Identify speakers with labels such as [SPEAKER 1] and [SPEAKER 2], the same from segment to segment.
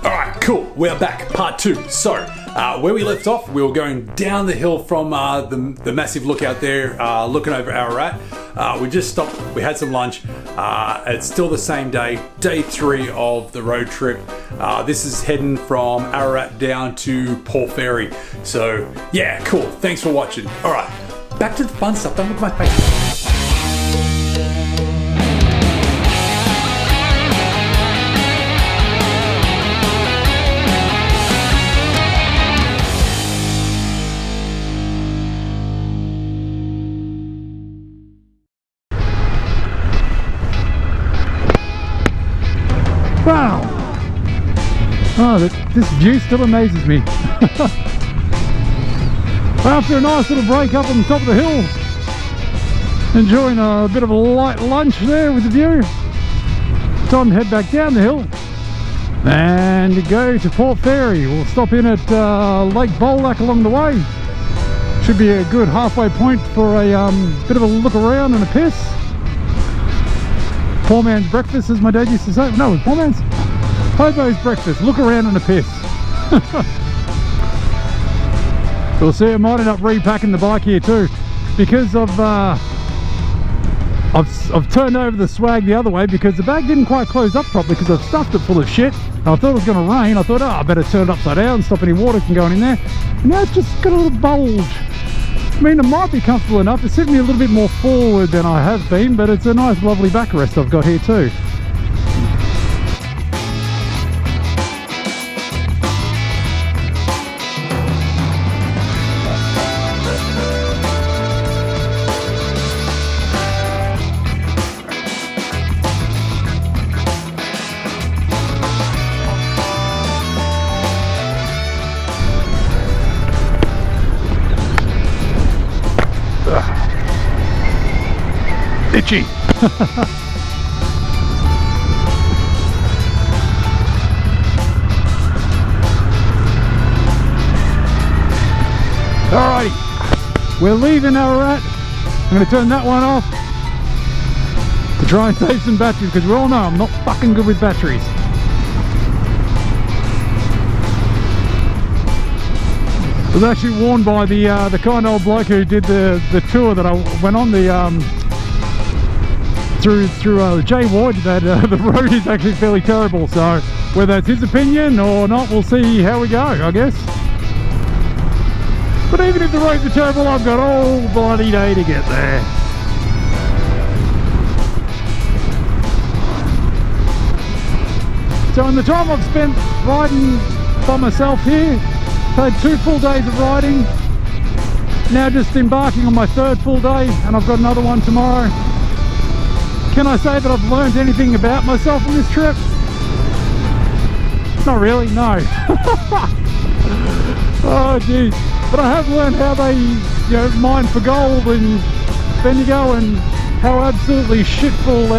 [SPEAKER 1] Alright, cool. We're back, part 2. So, where we left off, we were going down the hill from the massive lookout there, looking over Ararat. We just stopped, we had some lunch. It's still the same day, day 3 of the road trip. This is heading from Ararat down to Port Fairy. So, yeah, cool. Thanks for watching. Alright, back to the fun stuff. Don't look at my face.
[SPEAKER 2] Wow! Oh, this view still amazes me. After a nice little break up on the top of the hill, enjoying a bit of a light lunch there with the view, time to head back down the hill and go to Port Fairy. We'll stop in at Lake Bolac along the way. Should be a good halfway point for a bit of a look around and a piss. Poor man's breakfast, as my dad used to say. No, poor man's hobo's breakfast. Look around and a piss. We'll see. I might end up repacking the bike here too, because I've turned over the swag the other way because the bag didn't quite close up properly because I've stuffed it full of shit. I thought it was going to rain. I thought, oh, I better turn it upside down, stop any water from going in there. And now it's just got a little bulge. I mean, it might be comfortable enough. It's sitting me a little bit more forward than I have been, but it's a nice, lovely backrest I've got here too. Itchy. Alrighty, we're leaving Ararat. I'm going to turn that one off to try and save some batteries, because we all know I'm not fucking good with batteries. I was actually warned by the kind old bloke who did the tour that I went on, through Jay Ward, that the road is actually fairly terrible. So whether that's his opinion or not, we'll see how we go, I guess. But even if the roads are terrible, I've got all bloody day to get there. So in the time I've spent riding by myself here, I've had 2 full days of riding. Now just embarking on my 3rd full day, and I've got another one tomorrow. Can I say that I've learned anything about myself on this trip? Not really, no. Oh geez. But I have learned how they, mine for gold in Bendigo, and how absolutely shitful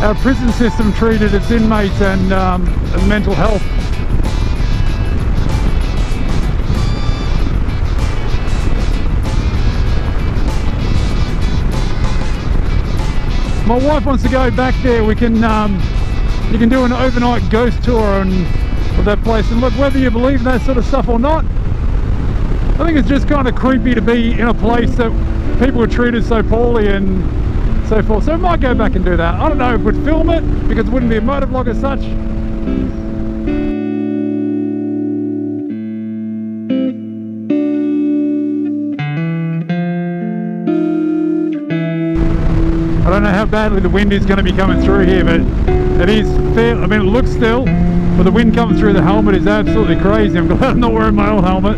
[SPEAKER 2] our prison system treated its inmates and mental health. My wife wants to go back there. We can, you can do an overnight ghost tour of that place. And look, whether you believe in that sort of stuff or not, I think it's just kind of creepy to be in a place that people are treated so poorly and so forth. So I might go back and do that. I don't know if we'd film it, because it wouldn't be a motovlog as such. I don't know how badly the wind is going to be coming through here, but it is fair. I mean, it looks still, but the wind coming through the helmet is absolutely crazy. I'm glad I'm not wearing my old helmet.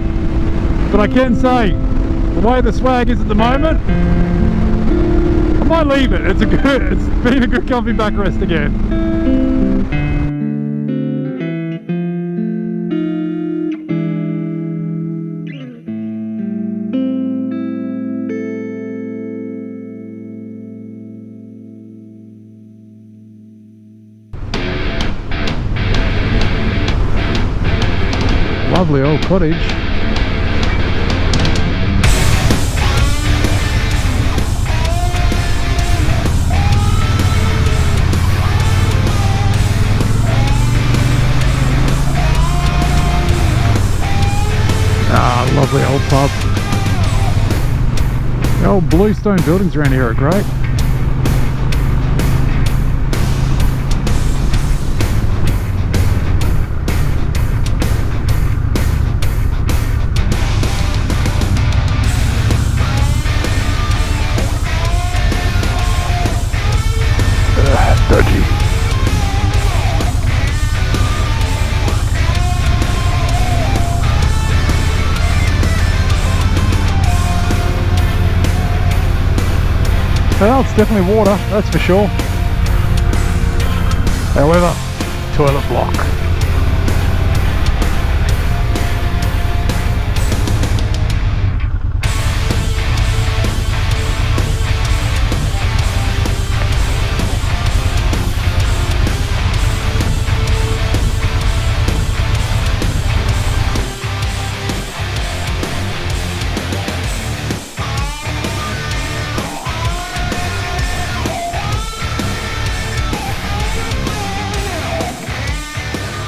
[SPEAKER 2] But I can say, the way the swag is at the moment, I might leave it. It's been a good comfy backrest again. Lovely old cottage. Lovely old pub. The old bluestone buildings around here are great. Dodgy. Well, it's definitely water, that's for sure. However, toilet block.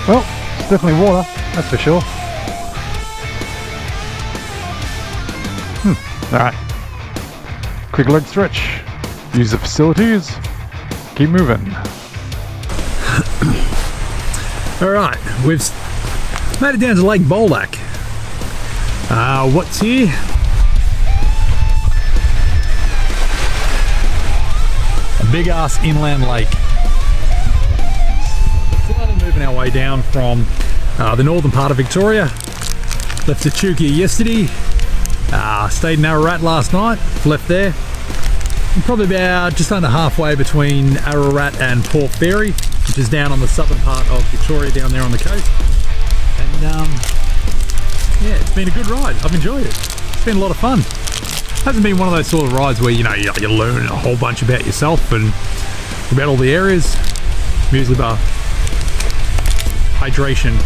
[SPEAKER 2] Well, it's definitely water, that's for sure. Alright. Quick leg stretch. Use the facilities. Keep moving.
[SPEAKER 1] Alright, we've made it down to Lake Bolak. What's here? A big ass inland lake. Moving our way down from the northern part of Victoria. Left Echuca yesterday, stayed in Ararat last night, left there. I'm probably about just under halfway between Ararat and Port Fairy, which is down on the southern part of Victoria, down there on the coast. And yeah, it's been a good ride. I've enjoyed it. It's been a lot of fun. Hasn't been one of those sort of rides where you learn a whole bunch about yourself and about all the areas. Muesli bar. Hydration.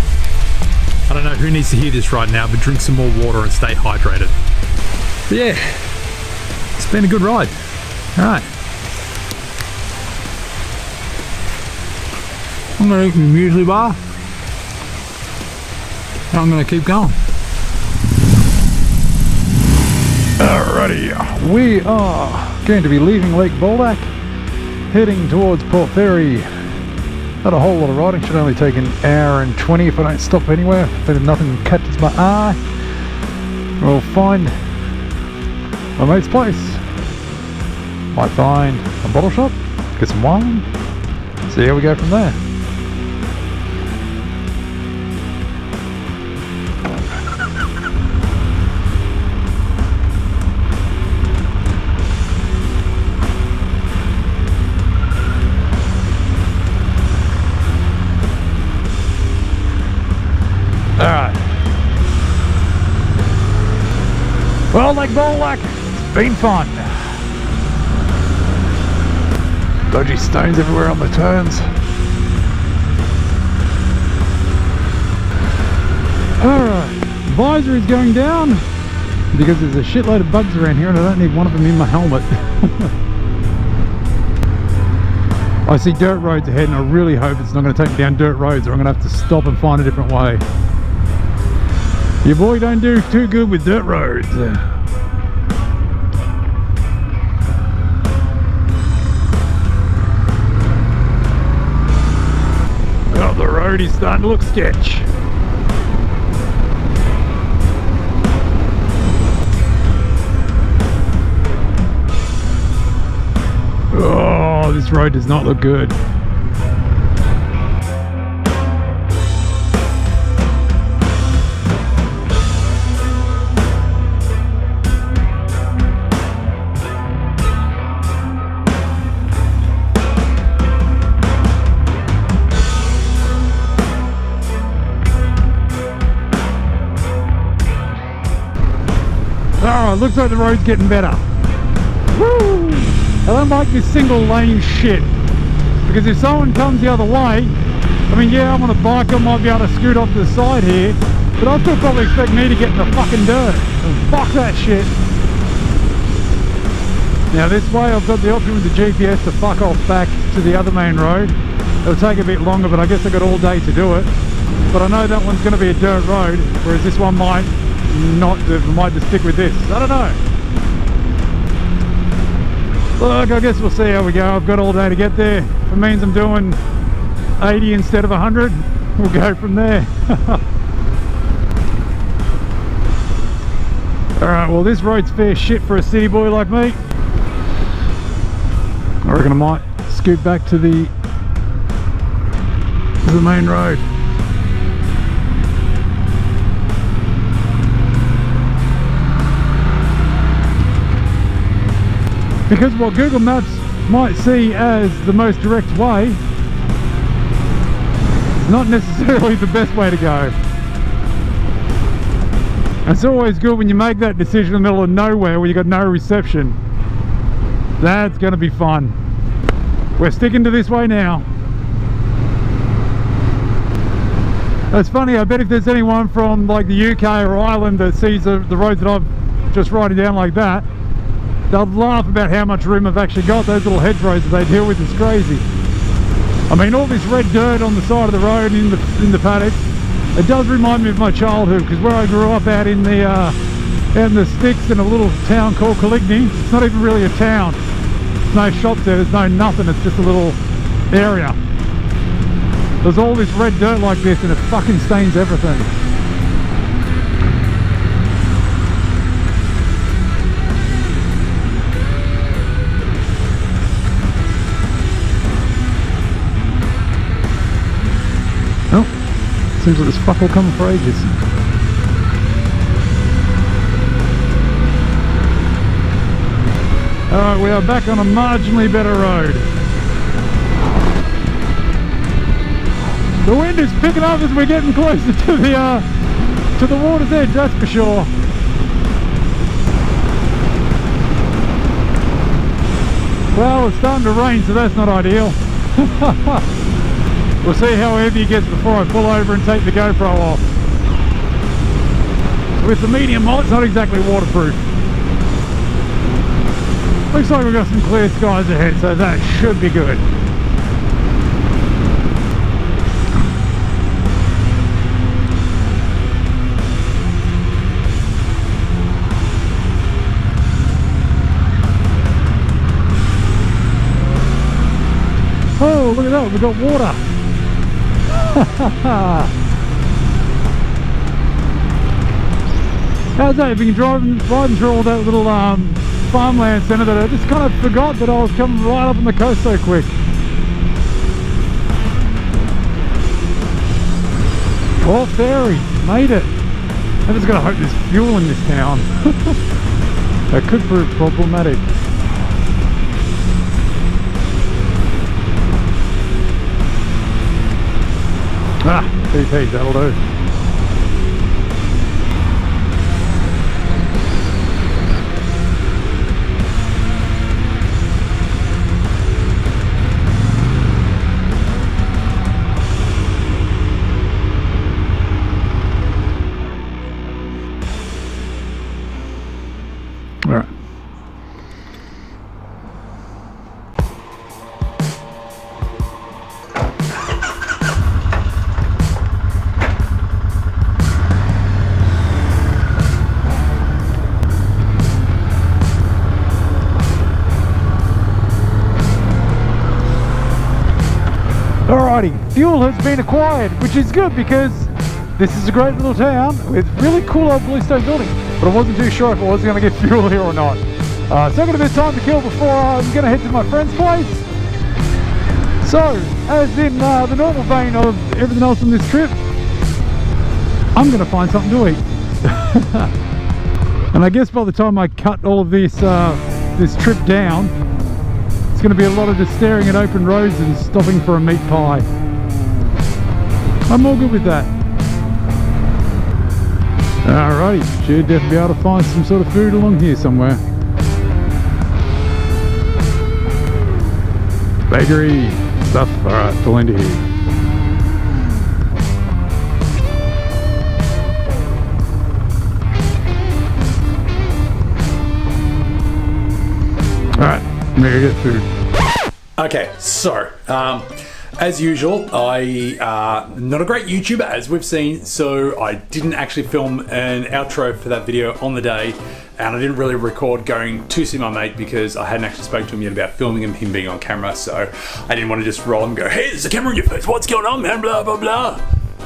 [SPEAKER 1] I don't know who needs to hear this right now, but drink some more water and stay hydrated. But yeah, it's been a good ride. Alright. I'm going to eat my muesli bar. And I'm going to keep going.
[SPEAKER 2] Alrighty, we are going to be leaving Lake Bolak, heading towards Port Fairy. Not a whole lot of riding, should only take an hour and 20 if I don't stop anywhere, if nothing catches my eye. We'll find my mate's place. Might find a bottle shop, get some wine, see how we go from there. Alright. Well, Lake Bolak, it's been fun. Dodgy stones everywhere on the turns. Alright, visor is going down because there's a shitload of bugs around here and I don't need one of them in my helmet. I see dirt roads ahead and I really hope it's not going to take me down dirt roads or I'm going to have to stop and find a different way. Your boy don't do too good with dirt roads. Oh, the road is starting to look sketch. Oh, this road does not look good. Alright, looks like the road's getting better. Woo! I don't like this single lane shit. Because if someone comes the other way, I mean, yeah, I'm on a bike, I might be able to scoot off to the side here, but I still probably expect me to get in the fucking dirt. And fuck that shit. Now this way I've got the option with the GPS to fuck off back to the other main road. It'll take a bit longer, but I guess I got all day to do it. But I know that one's going to be a dirt road, whereas this one might not, I might just stick with this. I don't know. Look, I guess we'll see how we go. I've got all day to get there. If it means I'm doing 80 instead of 100, we'll go from there. Alright, well this road's fair shit for a city boy like me. I reckon I might scoot back to the main road. Because what Google Maps might see as the most direct way, it's not necessarily the best way to go. It's always good when you make that decision in the middle of nowhere where you got no reception. That's going to be fun. We're sticking to this way now. It's funny, I bet if there's anyone from like the UK or Ireland that sees the roads that I've just riding down like that, they'll laugh about how much room I've actually got. Those little hedgerows that they deal with is crazy. I mean, all this red dirt on the side of the road in the paddocks, it does remind me of my childhood, because where I grew up out in the sticks in a little town called Coligny, it's not even really a town. There's no shops there, there's no nothing, it's just a little area. There's all this red dirt like this and it fucking stains everything. Seems like this fuck will come for ages. Alright, we are back on a marginally better road. The wind is picking up as we're getting closer to the water's edge, that's for sure. Well, it's starting to rain, so that's not ideal. We'll see how heavy it gets before I pull over and take the GoPro off. With the medium mod, it's not exactly waterproof. Looks like we've got some clear skies ahead, so that should be good. Oh, look at that, we've got water. How's that? You've been riding through all that little farmland centre that I just kind of forgot that I was coming right up on the coast so quick. Oh, ferry, made it. I just gotta hope there's fuel in this town. That could prove problematic. Ah, PP, that'll do. All right. Alrighty, fuel has been acquired, which is good because this is a great little town with really cool old bluestone buildings, but I wasn't too sure if I was going to get fuel here or not. So I've got a bit of time to kill before I'm going to head to my friend's place. So, as in the normal vein of everything else on this trip, I'm going to find something to eat. And I guess by the time I cut all of this trip down, it's going to be a lot of just staring at open roads and stopping for a meat pie. I'm all good with that. Alrighty, should definitely be able to find some sort of food along here somewhere. Bakery stuff, alright, pull into here. Alright, I'm gonna get food.
[SPEAKER 1] Okay, so As usual, I not a great YouTuber, as we've seen, so I didn't actually film an outro for that video on the day, and I didn't really record going to see my mate because I hadn't actually spoken to him yet about filming him being on camera, so I didn't want to just roll and go, hey, there's a camera in your face, what's going on, man, blah, blah, blah.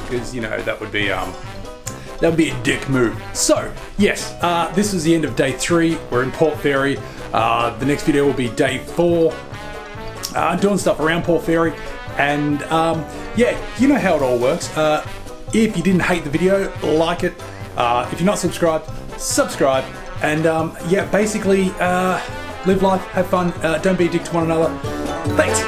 [SPEAKER 1] Because, you know, that would be a dick move. So, yes, this is the end of day 3. We're in Port Fairy. The next video will be day 4. Doing stuff around Port Fairy. And yeah, you know how it all works. If you didn't hate the video, like it. If you're not subscribed, subscribe. And yeah, basically, live life, have fun, don't be a dick to one another. Thanks.